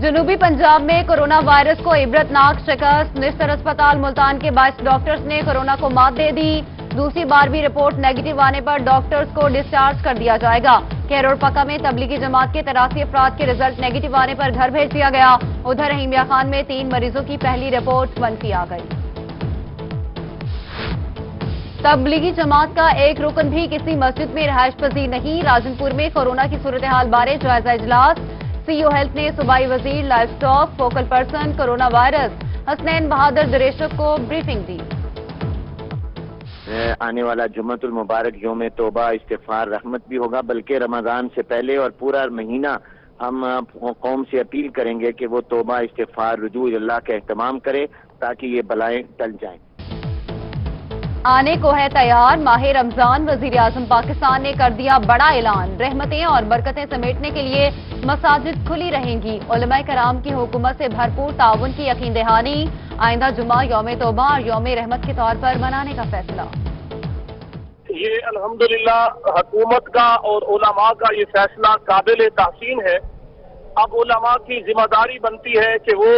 جنوبی پنجاب میں corona virus کو عبرتناک شکست، نشتر اسپتال ملتان کے 22 ڈاکٹرز نے کورونا کو مات دے دی۔ دوسری بار بھی رپورٹ نیگیٹو آنے پر ڈاکٹرز کو ڈسچارج کر دیا جائے گا۔ کیرور پکا میں تبلیغی جماعت کے 83 افراد کے رزلٹ نیگیٹو آنے پر گھر بھیج دیا گیا۔ ادھر رحیمیہ خان میں 3 مریضوں کی پہلی رپورٹ منفی آ گئی۔ تبلیغی جماعت کا ایک رکن بھی کسی مسجد میں رہائش پذیر نہیں۔ راجن پور میں کورونا کی صورتحال بارے جائزہ اجلاس، سی او ہیلتھ نے صوبائی وزیر livestock, focal person corona virus Hasnain Bahadur Dreshak کو بریفنگ دی۔ آنے والا جمعۃ المبارک یوم توبہ استغفار رحمت بھی ہوگا، بلکہ رمضان سے پہلے اور پورا مہینہ ہم قوم سے اپیل کریں گے کہ وہ توبہ استغفار رجوع اللہ کا اہتمام کرے تاکہ یہ بلائیں ٹل جائیں۔ آنے کو ہے تیار ماہ رمضان، وزیر اعظم پاکستان نے کر دیا بڑا اعلان۔ رحمتیں اور برکتیں سمیٹنے کے لیے مساجد کھلی رہیں گی۔ علماء کرام کی حکومت سے بھرپور تعاون کی یقین دہانی۔ آئندہ جمعہ یوم توبہ اور یوم رحمت کے طور پر منانے کا فیصلہ۔ یہ الحمدللہ حکومت کا اور علماء کا یہ فیصلہ قابل تحسین ہے۔ اب علماء کی ذمہ داری بنتی ہے کہ وہ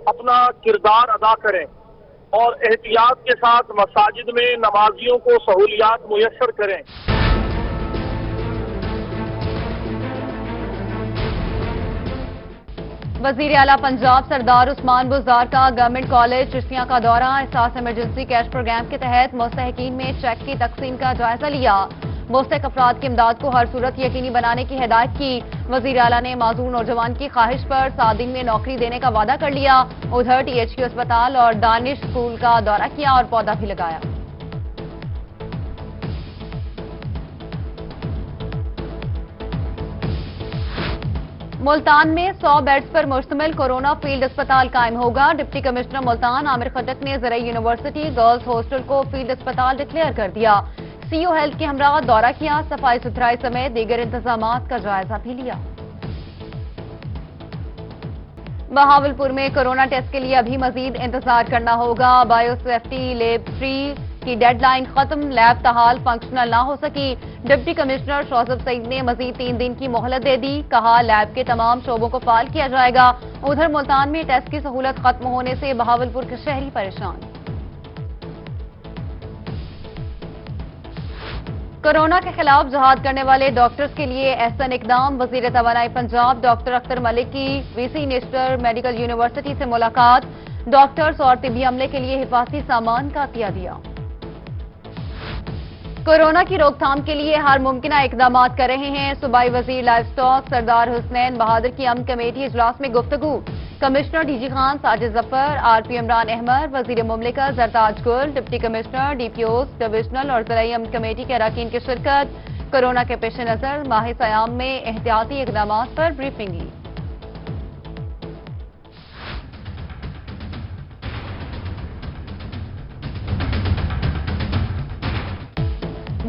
اپنا کردار ادا کریں اور احتیاط کے ساتھ مساجد میں نمازیوں کو سہولیات میسر کریں۔ وزیر اعلیٰ پنجاب سردار عثمان بزدار کا گورنمنٹ کالج چشتیاں کا دورہ، احساس ایمرجنسی کیش پروگرام کے تحت مستحقین میں چیک کی تقسیم کا جائزہ لیا۔ مستحق افراد کی امداد کو ہر صورت یقینی بنانے کی ہدایت کی۔ وزیر اعلیٰ نے معذور نوجوان کی خواہش پر 7 دن میں نوکری دینے کا وعدہ کر لیا۔ ادھر ٹی ایچ کیو اسپتال اور دانش اسکول کا دورہ کیا اور پودا بھی لگایا۔ ملتان میں 100 بیڈز پر مشتمل کورونا فیلڈ اسپتال قائم ہوگا۔ ڈپٹی کمشنر ملتان عامر خٹک نے زرعی یونیورسٹی گرلز ہاسٹل کو فیلڈ اسپتال ڈکلیئر کر دیا۔ سی او ہیلتھ کے ہمراہ دورہ کیا، صفائی ستھرائی سمیت دیگر انتظامات کا جائزہ بھی لیا۔ بہاولپور میں کورونا ٹیسٹ کے لیے ابھی مزید انتظار کرنا ہوگا۔ بایو سیفٹی لیب 3 کی ڈیڈ لائن ختم، لیب تاحال فنکشنل نہ ہو سکی۔ ڈپٹی کمشنر شوزب سعید نے مزید 3 دن کی مہلت دے دی، کہا لیب کے تمام شعبوں کو فعال کیا جائے گا۔ ادھر ملتان میں ٹیسٹ کی سہولت ختم ہونے سے بہاولپور کے شہری پریشان۔ کورونا کے خلاف جہاد کرنے والے ڈاکٹرز کے لیے احسن اقدام، وزیر توانائی پنجاب ڈاکٹر اختر ملک کی وی سی نشتر میڈیکل یونیورسٹی سے ملاقات، ڈاکٹرز اور طبی عملے کے لیے حفاظتی سامان کا عطیہ دیا۔ کورونا کی روک تھام کے لیے ہر ممکنہ اقدامات کر رہے ہیں، صوبائی وزیر لائف سٹاک سردار حسنین بہادر کی امن کمیٹی اجلاس میں گفتگو۔ Commissioner D G Khan Sajid Zafar, R P Imran Ahmed, وزیر مملکت Zartaj Gul, deputy commissioner D P Os divisional اور زرعی امن کمیٹی کے اراکین کی شرکت۔ کورونا کے پیش نظر ماہ سیام میں احتیاطی اقدامات پر بریفنگ لی۔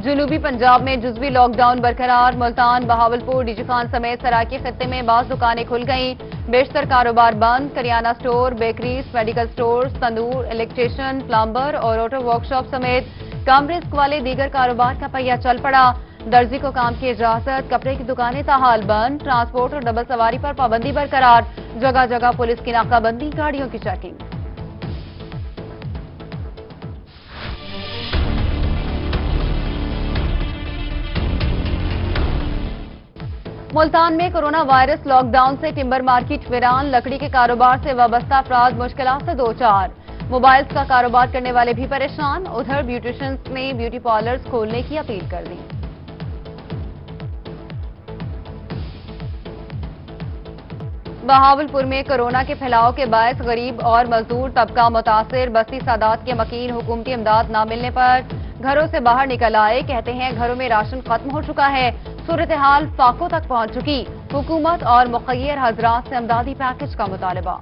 جنوبی پنجاب میں جزوی لاک ڈاؤن برقرار، ملتان، بہاولپور، ڈی جی خان سمیت سرائیکی خطے میں بعض دکانیں کھل گئیں، بیشتر کاروبار بند، کریانہ سٹور، بیکریز، میڈیکل سٹورز، تندور، الیکٹریشین، پلمبر اور آٹو ورک شاپ سمیت کم رزق والے دیگر کاروبار کا پہیہ چل پڑا۔ درزی کو کام کی اجازت، کپڑے کی دکانیں تاحال بند، ٹرانسپورٹ اور ڈبل سواری پر پابندی برقرار، جگہ جگہ پولیس کی ناکہ بندی، گاڑیوں کی چیکنگ۔ ملتان میں کورونا وائرس لاک ڈاؤن سے ٹمبر مارکیٹ ویران، لکڑی کے کاروبار سے وابستہ افراد مشکلات سے دوچار، موبائلز کا کاروبار کرنے والے بھی پریشان۔ ادھر بیوٹیشنز نے بیوٹی پارلرز کھولنے کی اپیل کر دی۔ بہاولپور میں کورونا کے پھیلاؤ کے باعث غریب اور مزدور طبقہ متاثر، بستی سادات کے مکین حکومتی امداد نہ ملنے پر گھروں سے باہر نکل آئے، کہتے ہیں گھروں میں راشن ختم ہو چکا ہے، صورتحال فاقوں تک پہنچ چکی، حکومت اور مخیر حضرات سے امدادی پیکج کا مطالبہ۔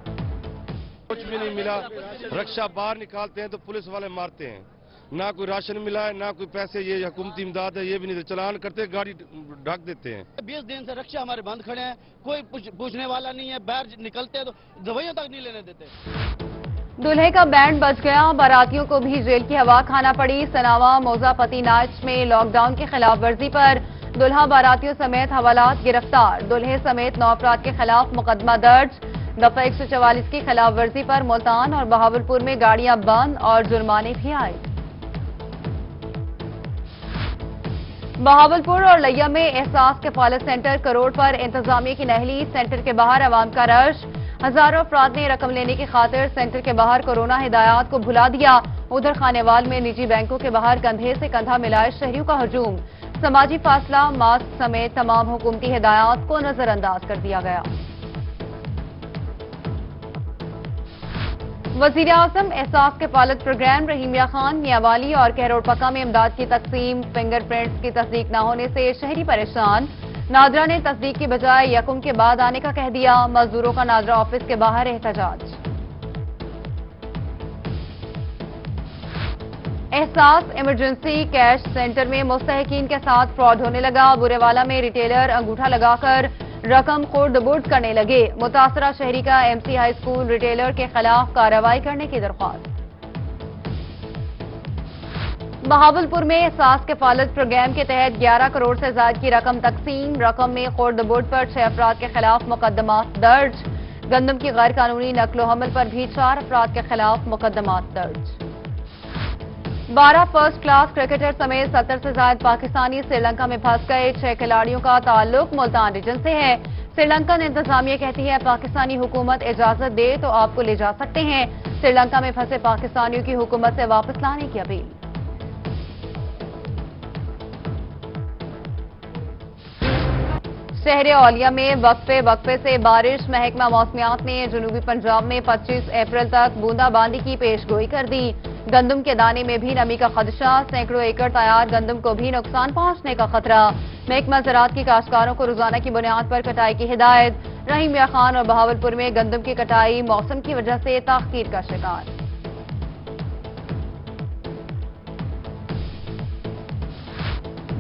کچھ بھی نہیں ملا، رکشہ باہر نکالتے ہیں تو پولیس والے مارتے ہیں، نہ کوئی راشن ملا ہے نہ کوئی پیسے، یہ حکومتی امداد ہے یہ بھی نہیں، چلان کرتے گاڑی ڈھک دیتے ہیں۔ 20 دن سے رکشہ ہمارے بند کھڑے ہیں، کوئی پوچھنے والا نہیں ہے، باہر نکلتے ہیں تو دوائیوں تک نہیں لینے دیتے۔ دلہے کا بینڈ بج گیا، باراتیوں کو بھی جیل کی ہوا کھانا پڑی۔ سناوا موزہ پتی نائچ میں لاک ڈاؤن کی خلاف ورزی پر دلہا باراتیوں سمیت حوالات گرفتار، دلہے سمیت 9 افراد کے خلاف مقدمہ درج۔ دفعہ 144 کی خلاف ورزی پر ملتان اور بہاولپور میں گاڑیاں بند اور جرمانے بھی آئے۔ بہاولپور اور لیا میں احساس کفالت سینٹر کروڑ پر انتظامیہ کی نہلی، سینٹر کے باہر عوام کا رش، ہزاروں افراد نے رقم لینے کی خاطر سینٹر کے باہر کورونا ہدایات کو بھلا دیا۔ ادھر خانیوال میں نجی بینکوں کے باہر کندھے سے کندھا ملائے شہریوں کا ہجوم، سماجی فاصلہ، ماسک سمیت تمام حکومتی ہدایات کو نظر انداز کر دیا گیا۔ وزیراعظم احساس کفالت پروگرام، رحیمیہ خان، میاوالی اور کہروڑ پکا میں امداد کی تقسیم، فنگر پرنٹس کی تصدیق نہ ہونے سے شہری پریشان، نادرا نے تصدیق کی بجائے یکم کے بعد آنے کا کہہ دیا، مزدوروں کا نادرا آفس کے باہر احتجاج۔ احساس ایمرجنسی کیش سینٹر میں مستحقین کے ساتھ فراڈ ہونے لگا، برے والا میں ریٹیلر انگوٹھا لگا کر رقم خورد برد کرنے لگے، متاثرہ شہری کا M C high school retailer کے خلاف کارروائی کرنے کی درخواست۔ بہاولپور میں احساس کفالت پروگرام کے تحت 11 کروڑ سے زائد کی رقم تقسیم، رقم میں خورد برد پر 6 افراد کے خلاف مقدمات درج، گندم کی غیر قانونی نقل و حمل پر بھی 4 افراد کے خلاف مقدمات درج۔ 12 فرسٹ کلاس کرکٹر سمیت 70 سے زائد پاکستانی سری لنکا میں پھنس گئے، 6 کھلاڑیوں کا تعلق ملتان ریجن سے ہے۔ سری لنکن انتظامیہ کہتی ہے پاکستانی حکومت اجازت دے تو آپ کو لے جا سکتے ہیں، سری لنکا میں پھنسے پاکستانیوں کی حکومت سے واپس لانے کی اپیل۔ شہر اولیا میں وقفے سے بارش، محکمہ موسمیات نے جنوبی پنجاب میں 25 اپریل تک بوندا باندی کی پیش گوئی کر دی، گندم کے دانے میں بھی نمی کا خدشہ، سینکڑوں ایکڑ تیار گندم کو بھی نقصان پہنچنے کا خطرہ، محکمہ زراعت کی کاشتکاروں کو روزانہ کی بنیاد پر کٹائی کی ہدایت، رحیمیہ خان اور بہاولپور میں گندم کی کٹائی موسم کی وجہ سے تاخیر کا شکار۔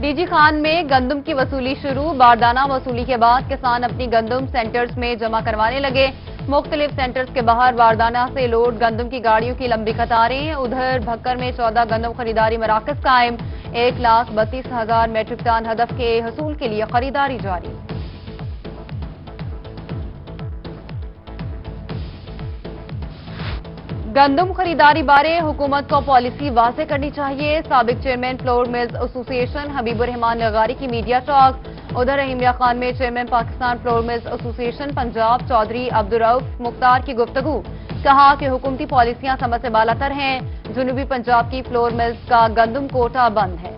ڈی جی خان میں گندم کی وصولی شروع، باردانہ وصولی کے بعد کسان اپنی گندم سینٹرز میں جمع کروانے لگے، مختلف سینٹرز کے باہر باردانہ سے لوڈ گندم کی گاڑیوں کی لمبی قطاریں، ادھر بھکر میں 14 گندم خریداری مراکز قائم، 1,32,000 میٹرک ٹن ہدف کے حصول کے لیے خریداری جاری۔ گندم خریداری بارے حکومت کو پالیسی واضح کرنی چاہیے، سابق چیئرمین فلور ملز ایسوسی ایشن حبیب الرحمان لغاری کی میڈیا ٹاک، ادھر رحیمیہ خان میں چیئرمین پاکستان فلور ملز ایسوسی ایشن پنجاب چودھری عبدالرؤف مختار کی گفتگو، کہا کہ حکومتی پالیسیاں سمجھ سے بالاتر ہیں، جنوبی پنجاب کی فلور ملز کا گندم کوٹا بند ہے۔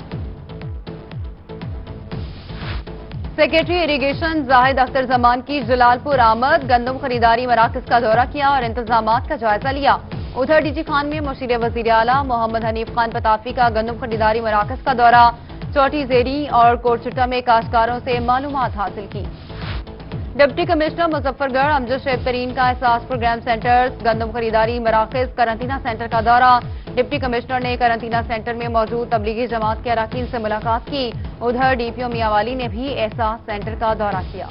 سیکریٹری اریگیشن زاہد اختر زمان کی جلال پور آمد، گندم خریداری مراکز کا دورہ کیا اور انتظامات کا جائزہ لیا، ادھر ڈی جی خان میں مشیر وزیر اعلیٰ محمد حنیف خان پتافی کا گندم خریداری مراکز کا دورہ، چوٹی زیری اور کوٹ چٹا میں کاشتکاروں سے معلومات حاصل کی۔ ڈپٹی کمشنر مظفر گڑھ امجد شعیب ترین کا احساس پروگرام سینٹرز، گندم خریداری مراکز، قرنطینہ سینٹر کا دورہ، ڈپٹی کمشنر نے قرنطینہ سینٹر میں موجود تبلیغی جماعت کے اراکین سے ملاقات کی، ادھر ڈی پی او میاوالی نے بھی احساس سینٹر کا دورہ کیا۔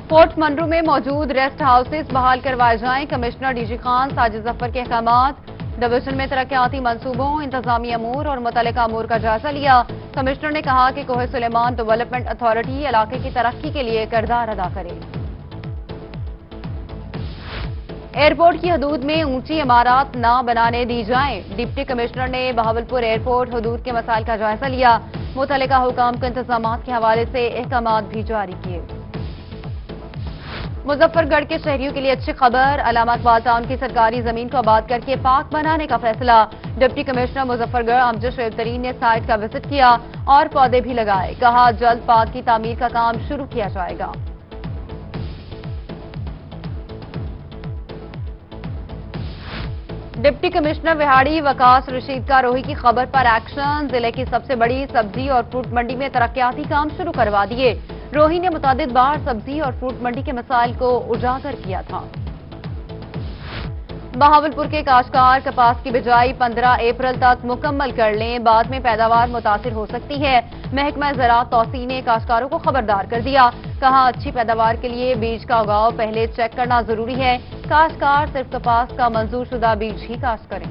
فورٹ منرو میں موجود ریسٹ ہاؤسز بحال کروائے جائیں، commissioner D G Khan Sajid Zafar کے احکامات، ڈویژن میں ترقیاتی منصوبوں، انتظامی امور اور متعلقہ امور کا جائزہ لیا، کمشنر نے کہا کہ کوہ سلیمان ڈیولپمنٹ اتھارٹی علاقے کی ترقی کے لیے کردار ادا کرے۔ ایئرپورٹ کی حدود میں اونچی عمارات نہ بنانے دی جائیں، ڈپٹی کمشنر نے بہاولپور ایئرپورٹ حدود کے مسائل کا جائزہ لیا، متعلقہ حکام کو انتظامات کے حوالے سے احکامات بھی جاری کیے۔ مظفر گڑھ کے شہریوں کے لیے اچھی خبر، علامہ اقبال ٹاؤن کی سرکاری زمین کو آباد کر کے پارک بنانے کا فیصلہ، ڈپٹی کمشنر مظفر گڑھ امجد شعیب ترین نے سائٹ کا وزٹ کیا اور پودے بھی لگائے، کہا جلد پارک کی تعمیر کا کام شروع کیا جائے گا۔ ڈپٹی کمشنر وہاڑی وکاس رشید کا روہی کی خبر پر ایکشن، ضلع کی سب سے بڑی سبزی اور فروٹ منڈی میں ترقیاتی کام شروع کروا دیے، روہی نے متعدد بار سبزی اور فروٹ منڈی کے مسائل کو اجاگر کیا تھا۔ بہاولپور کے کاشتکار کپاس کی بجائی 15 اپریل تک مکمل کر لیں، بعد میں پیداوار متاثر ہو سکتی ہے، محکمہ زراعت توسیع نے کاشتکاروں کو خبردار کر دیا، کہا اچھی پیداوار کے لیے بیج کا اگاؤ پہلے چیک کرنا ضروری ہے، کاشتکار صرف کپاس کا منظور شدہ بیج ہی کاشت کریں۔